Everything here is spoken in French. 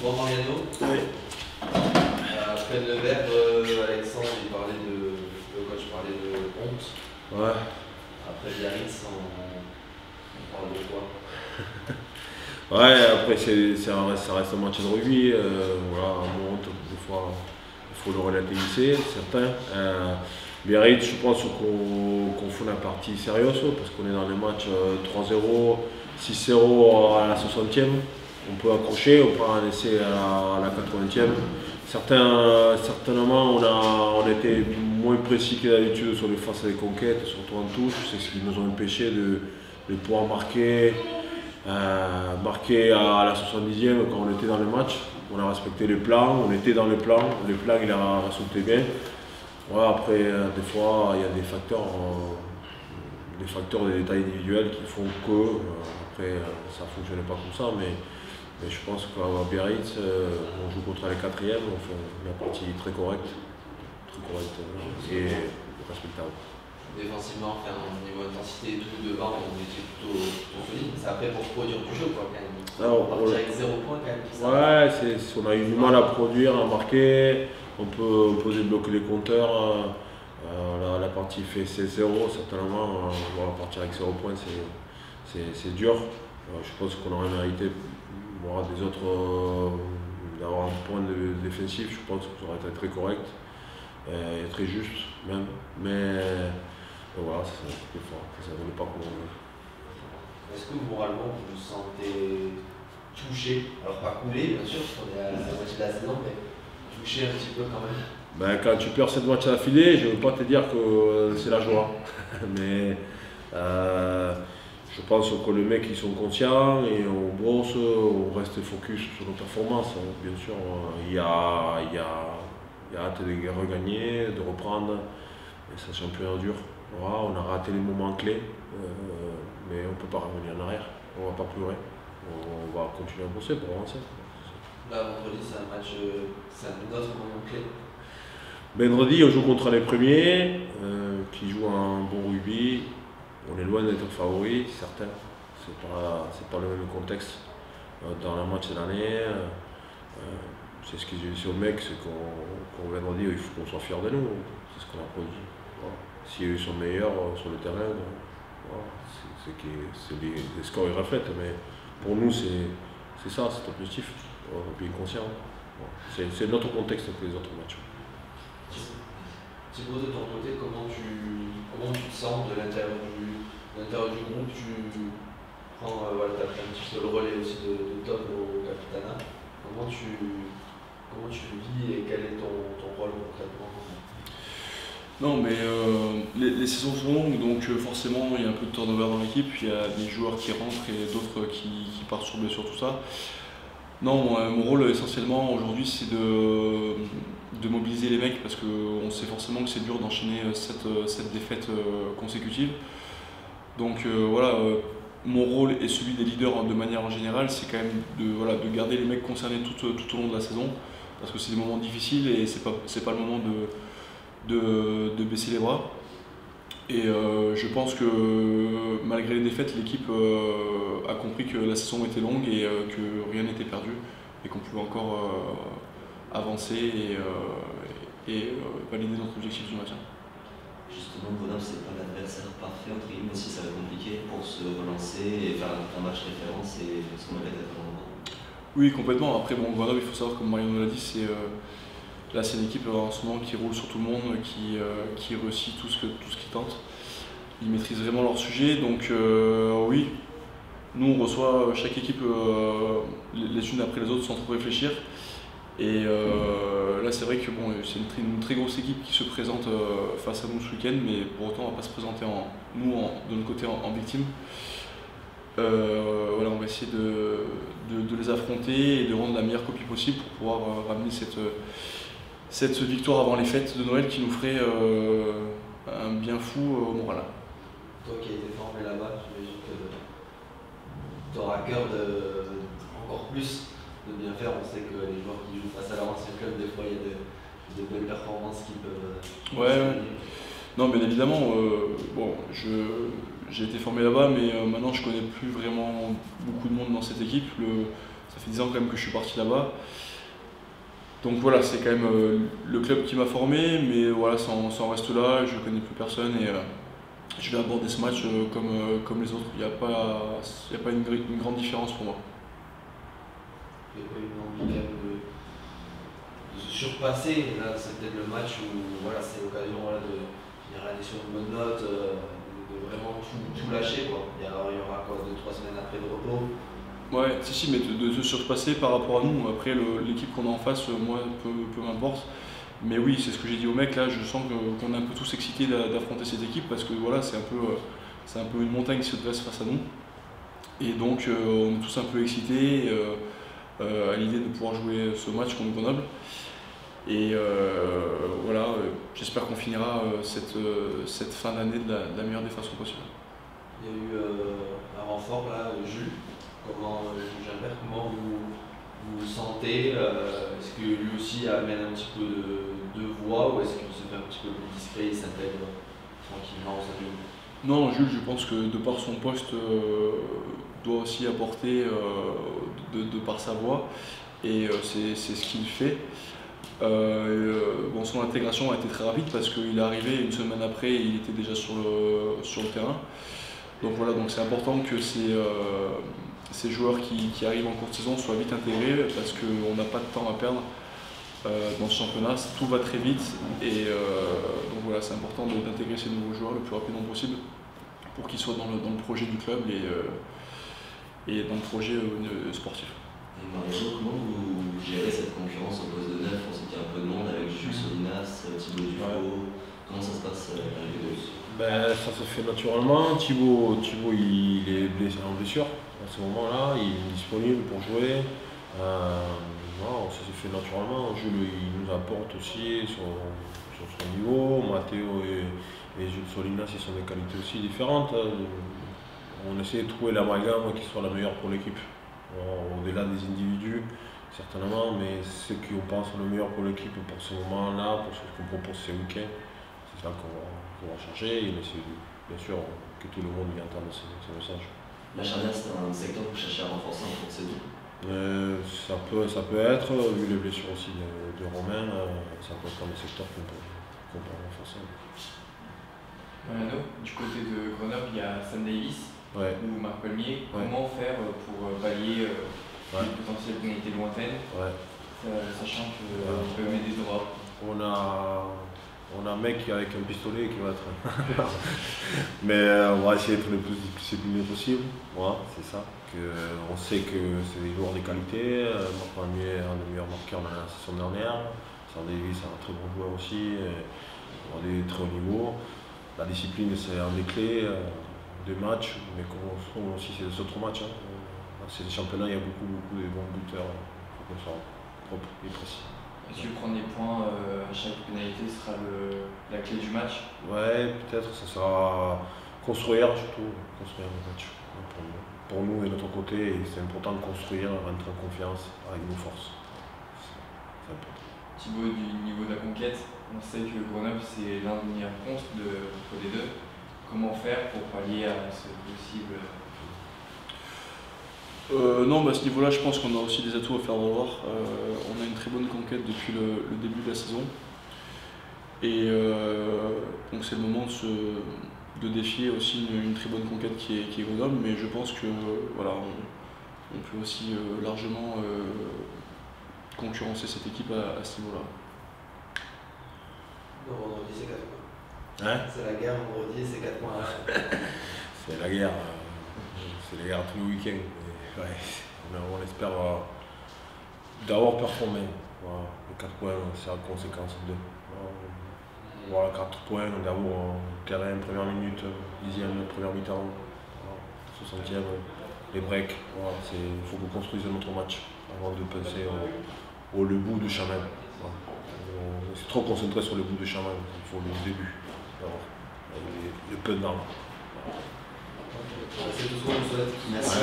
Bon, Mariano, Oui. après le verbe, Alexandre, le coach parlait de honte. Ouais. Après Biarritz, on parle de quoi? Ouais, après ça reste un match de rugby. Voilà, on monte, des fois il faut le relativiser, certains. Biarritz, je pense qu'on fait la partie sérieuse parce qu'on est dans les matchs 3-0, 6-0 à la 60e. On peut accrocher, on peut en laisser à la 80e. Certainement, on a été moins précis que d'habitude sur les faces à des conquêtes, surtout en touche. C'est ce qui nous a empêché de pouvoir marquer à la 70e quand on était dans le match. On a respecté les plans, on était dans les plans il a résulté bien. Ouais, après, des fois, il y a des facteurs, des détails individuels qui font que après ça ne fonctionnait pas comme ça. Mais je pense qu'à Biarritz, on joue contre les 4e, on fait une partie très correcte et respectable. Défensivement, au niveau intensité et tout, devant, on était plutôt solide. C'est après pour produire du jeu, quoi, quand même. On partir avec 0 points, quand même. Ouais, on a eu du mal à produire, à marquer. On peut débloquer les compteurs. La partie fait 16-0, certainement. Partir avec 0 points, c'est dur. Je pense qu'on aurait mérité des autres, d'avoir un point défensif. Je pense que ça aurait été très correct et très juste même. Mais voilà, ça ne venait pas comme on veut. Est-ce que moralement vous vous sentez touché? Alors pas coulé, bien sûr, parce qu'on est à la moitié de la saison, mais touché un petit peu quand même. Ben, quand tu perds cette match d'affilée, je ne veux pas te dire que c'est la joie. Mais je pense que les mecs ils sont conscients et on bosse, on reste focus sur nos performances. Bien sûr, il y a hâte de regagner, de reprendre. Et ça, c'est un peu dur. Voilà, on a raté les moments clés, mais on ne peut pas revenir en arrière. On ne va pas pleurer. On va continuer à bosser pour avancer. Là, vendredi, c'est un autre moment clé. Vendredi, on joue contre les premiers qui jouent un bon rugby. On est loin d'être favoris, certains. C'est pas le même contexte. Dans le match de l'année, c'est ce que j'ai dit aux mecs, c'est qu'on vendredi, il faut qu'on soit fiers de nous. C'est ce qu'on a produit. Voilà. Si eux sont meilleurs sur le terrain, voilà, c'est les scores ils reflètent. Mais pour nous, c'est ça, c'est objectif. Puis conscient. Voilà. C'est notre contexte que les autres matchs. Thibaut, de ton côté, comment tu te sens de l'intérieur du groupe? Tu prends t'as pris un petit peu le relais aussi de Tom au Capitana. Comment tu le vis et quel est ton rôle concrètement? Non, mais les saisons sont longues, donc forcément il y a un peu de turnover dans l'équipe, il y a des joueurs qui rentrent et d'autres qui partent sur blessure, tout ça. Non, mon rôle essentiellement aujourd'hui c'est de mobiliser les mecs parce qu'on sait forcément que c'est dur d'enchaîner cette défaite consécutive. Donc voilà, mon rôle et celui des leaders de manière en générale, c'est quand même de garder les mecs concernés tout au long de la saison parce que c'est des moments difficiles et c'est pas le moment de baisser les bras. Et je pense que malgré les défaites, l'équipe a compris que la saison était longue et que rien n'était perdu et qu'on pouvait encore avancer et valider notre objectif du maintien. Justement, Grenoble, c'est pas l'adversaire parfait, entre guillemets, aussi ça va être compliqué pour se relancer et faire un match référence et se remettre à un moment. Oui, complètement. Après, Grenoble, il faut savoir, comme Mariano l'a dit, là, c'est une équipe en ce moment qui roule sur tout le monde, qui réussit tout ce qu'ils tentent. Ils maîtrisent vraiment leur sujet, donc oui, nous on reçoit chaque équipe les unes après les autres sans trop réfléchir. Et là, c'est vrai que c'est une très grosse équipe qui se présente face à nous ce week-end, mais pour autant, on ne va pas se présenter de notre côté en victime. Voilà, on va essayer de les affronter et de rendre la meilleure copie possible pour pouvoir ramener cette victoire avant les fêtes de Noël qui nous ferait un bien fou au moral. Toi qui as été formé là-bas, j'imagine que tu auras à cœur encore plus de bien faire. On sait que les joueurs qui jouent face à leur ancien club, des fois il y a de belles performances qui peuvent. Ouais. Non, bien évidemment, j'ai été formé là-bas, mais maintenant je connais plus vraiment beaucoup de monde dans cette équipe. ça fait 10 ans quand même que je suis parti là-bas. Donc voilà, c'est quand même le club qui m'a formé, mais voilà, ça en reste là, je ne connais plus personne et je vais aborder ce match comme les autres. Il n'y a pas une grande différence pour moi. Il n'y a pas eu une envie quand même de se surpasser. Là, c'est peut-être le match où voilà, c'est l'occasion voilà, de finir l'année sur une bonne note, de vraiment tout lâcher. Quoi. Il y aura quoi, 2-3 semaines après de repos. Ouais, si, mais de se surpasser par rapport à nous. Après, l'équipe qu'on a en face, moi, peu m'importe. Mais oui, c'est ce que j'ai dit aux mecs, là, je sens qu'on est un peu tous excités d'affronter cette équipe parce que voilà, c'est un peu une montagne qui se dresse face à nous. Et donc, on est tous un peu excités à l'idée de pouvoir jouer ce match contre Grenoble. Et voilà, j'espère qu'on finira cette fin d'année de la meilleure des façons possibles. Il y a eu un renfort là, Jules. Comment vous sentez est-ce que lui aussi amène un petit peu de voix ou est-ce qu'il se fait un petit peu plus discret, il s'intègre tranquillement au sein du groupe? Non, Jules, je pense que de par son poste, doit aussi apporter de par sa voix et c'est ce qu'il fait. Bon, son intégration a été très rapide parce qu'il est arrivé une semaine après, il était déjà sur le terrain. Donc voilà, donc c'est important que ces joueurs qui arrivent en courte saison soient vite intégrés parce qu'on n'a pas de temps à perdre dans ce championnat, tout va très vite et donc voilà, c'est important d'intégrer ces nouveaux joueurs le plus rapidement possible pour qu'ils soient dans le projet du club et dans le projet sportif. Et Mario, comment vous gérez cette concurrence au poste de neuf? On sait qu'il y a un peu de monde avec Jules Solinas, Thibaut Dufaux. Comment ça se passe avec les deux? Ça se fait naturellement. Thibaut il est blessé en blessure à ce moment-là, il est disponible pour jouer. Ça se fait naturellement. Jules il nous apporte aussi sur son niveau. Matteo et Jules Solinas ils sont des qualités aussi différentes. On essaie de trouver l'amalgame qui soit la meilleure pour l'équipe. Au-delà des individus, certainement, mais ceux qui pensent le meilleur pour l'équipe pour ce moment-là, pour ce qu'on propose ces week-ends, c'est ça qu'on va chercher et essayer, bien sûr, que tout le monde y entende ce message. La charnière, c'est un secteur que vous cherchez à renforcer en cours de saison? Ça peut être, vu les blessures aussi de Romain, ça peut être un des secteurs qu'on peut renforcer. Du côté de Grenoble, il y a Sam Davis. Ouais. Ou Marc Palmier, Ouais. comment faire pour pallier les potentielles pénalités lointaines, sachant qu'on peut mettre des droits? On a un mec avec un pistolet qui va être. Mais on va essayer d'être le plus discipliné possible. Voilà, c'est ça. On sait que c'est des joueurs de qualité. Marc Palmier est un des meilleurs marqueurs de la saison dernière. Sam Davis est un très bon joueur aussi. On a des très hauts niveaux. La discipline, c'est un des clés. Des matchs, mais comme on se trouve aussi c'est des autres matchs. C'est des championnats, il y a beaucoup de bons buteurs. Il faut qu'on soit propre et précis. Est-ce que prendre des points à chaque pénalité sera la clé du match? Ouais, peut-être, ça sera construire surtout, construire le match. Pour nous et notre côté, c'est important de construire, rentrer en confiance avec nos forces. C'est important. Thibaut, du niveau de la conquête, on sait que Grenoble c'est l'un des meilleurs comptes entre les deux. Comment faire pour pallier à ce possible? Non, à ce niveau-là, je pense qu'on a aussi des atouts à faire valoir. On a une très bonne conquête depuis le début de la saison. Et donc c'est le moment de défier aussi une très bonne conquête qui est Grenoble. Mais je pense que voilà, on peut aussi largement concurrencer cette équipe à ce niveau-là. Vendredi, c'est 4 points. Hein? C'est la guerre vendredi, c'est 4 points. C'est la guerre. C'est la guerre tous les week-ends. Ouais, on espère d'avoir performé. Voilà, les 4 points, c'est la conséquence de. Voilà, 4 points, d'abord terrain, première minute, 10e, première mi-temps, 60e, les breaks. Voilà, il faut qu'on construise notre match avant de penser au le bout du chemin. Voilà. On s'est trop concentré sur le bout du chemin, il faut le début. Le peu de normes. C'est tout ce qu'on vous souhaite. Ouais, merci.